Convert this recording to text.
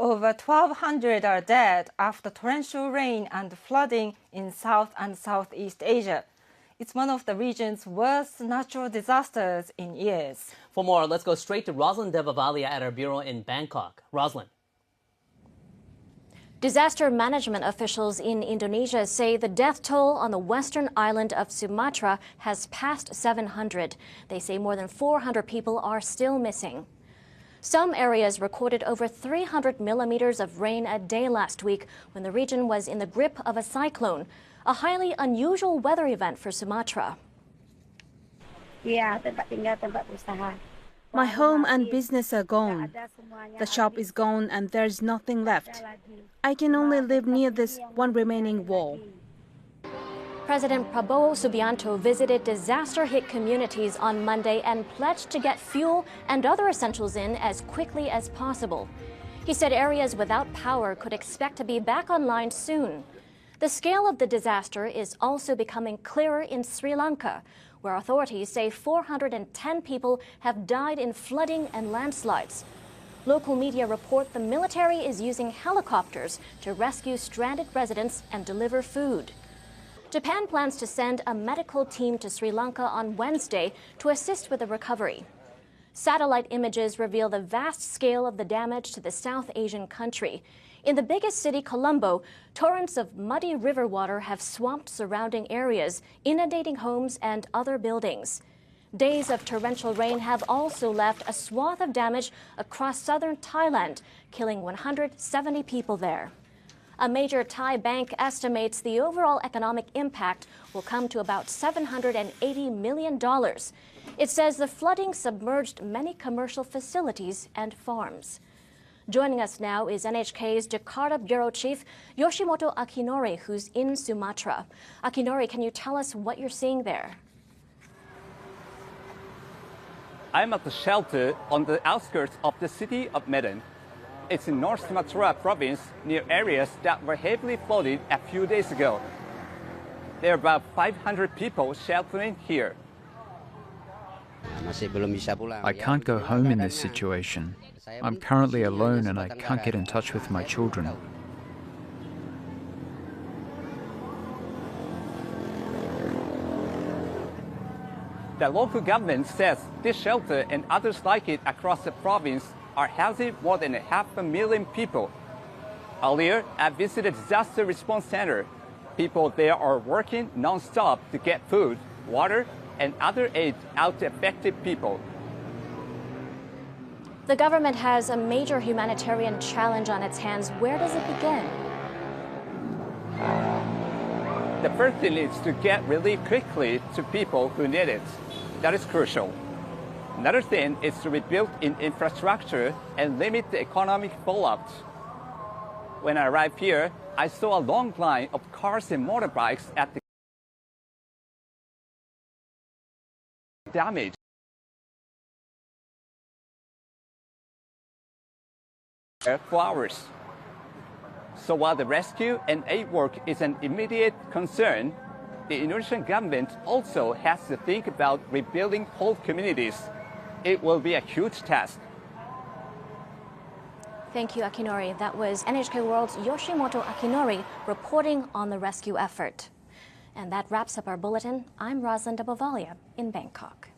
Over 1,200 are dead after torrential rain and flooding in South and Southeast Asia. It's one of the region's worst natural disasters in years. For more, let's go straight to Rosalind Devavalia at our bureau in Bangkok. Rosalind. Disaster management officials in Indonesia say the death toll on the western island of Sumatra has passed 700. They say more than 400 people are still missing. Some areas recorded over 300 millimeters of rain a day last week when the region was in the grip of a cyclone, a highly unusual weather event for Sumatra. My home and business are gone. The shop is gone and there's nothing left. I can only live near this one remaining wall. President Prabowo Subianto visited disaster-hit communities on Monday and pledged to get fuel and other essentials in as quickly as possible. He said areas without power could expect to be back online soon. The scale of the disaster is also becoming clearer in Sri Lanka, where authorities say 410 people have died in flooding and landslides. Local media report the military is using helicopters to rescue stranded residents and deliver food. Japan plans to send a medical team to Sri Lanka on Wednesday to assist with the recovery. Satellite images reveal the vast scale of the damage to the South Asian country. In the biggest city, Colombo, torrents of muddy river water have swamped surrounding areas, inundating homes and other buildings. Days of torrential rain have also left a swath of damage across southern Thailand, killing 170 people there. A major Thai bank estimates the overall economic impact will come to about $780 million. It says the flooding submerged many commercial facilities and farms. Joining us now is NHK's Jakarta Bureau Chief Yoshimoto Akinori, who's in Sumatra. Akinori, can you tell us what you're seeing there? I'm at the shelter on the outskirts of the city of Medan. It's in North Sumatra province, near areas that were heavily flooded a few days ago. There are about 500 people sheltering here. I can't go home in this situation. I'm currently alone and I can't get in touch with my children. The local government says this shelter and others like it across the province are housing more than 500,000 people. Earlier, I visited the Disaster Response Center. People there are working non-stop to get food, water, and other aid out to affected people. The government has a major humanitarian challenge on its hands. Where does it begin? The first thing is to get relief quickly to people who need it. That is crucial. Another thing is to rebuild infrastructure and limit the economic fallout. When I arrived here, I saw a long line of cars and motorbikes at the damage. For hours. So while the rescue and aid work is an immediate concern, the Indonesian government also has to think about rebuilding whole communities. It will be a huge task. Thank you, Akinori. That was NHK World's Yoshimoto Akinori reporting on the rescue effort. And that wraps up our bulletin. I'm Rosalind Devavalia in Bangkok.